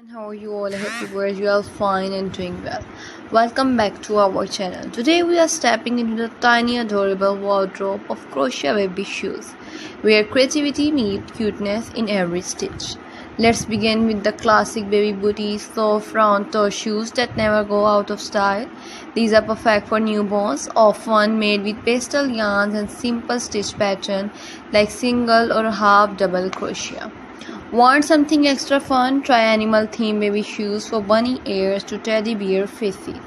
And how are you all? I hope you are fine and doing well. Welcome back to our channel. Today we are stepping into the tiny adorable wardrobe of crochet baby shoes, where creativity meets cuteness in every stitch. Let's begin with the classic baby booties, soft round toe shoes that never go out of style. These are perfect for newborns, often made with pastel yarns and simple stitch pattern like single or half double crochet. Want something extra fun? Try animal themed baby shoes for bunny ears to teddy bear faces.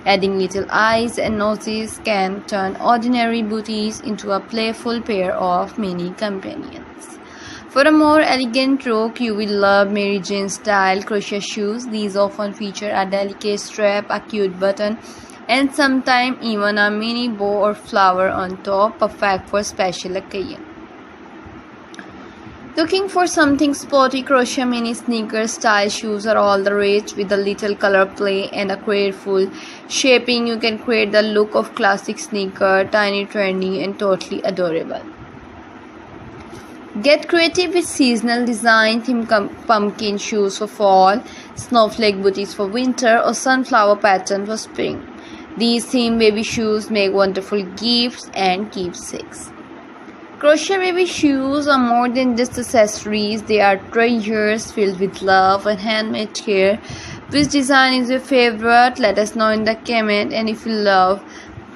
Adding little eyes and noses can turn ordinary booties into a playful pair of mini companions. For a more elegant look, you will love Mary Jane style crochet shoes. These often feature a delicate strap, a cute button, and sometimes even a mini bow or flower on top, perfect for special occasion. Looking for something sporty? Crochet mini sneaker style shoes are all the rage. With a little color play and a careful shaping, you can create the look of classic sneaker, tiny, trendy, and totally adorable. Get creative with seasonal design, themed pumpkin shoes for fall, snowflake booties for winter, or sunflower pattern for spring. These themed baby shoes make wonderful gifts and keepsakes. Crochet baby shoes are more than just accessories. They are treasures filled with love and handmade care. Which design is your favorite? Let us know in the comment. And if you love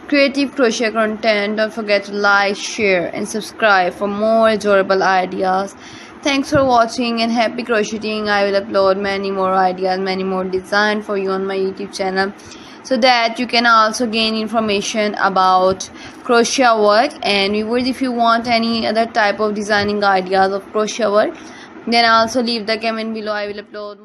creative crochet content, don't forget to like, share and subscribe for more adorable ideas. Thanks for watching and happy crocheting. I will upload many more ideas, many more designs for you on my YouTube channel, so that you can also gain information about crochet work. And viewers, if you want any other type of designing ideas of crochet work, then also leave the comment below. I will upload more.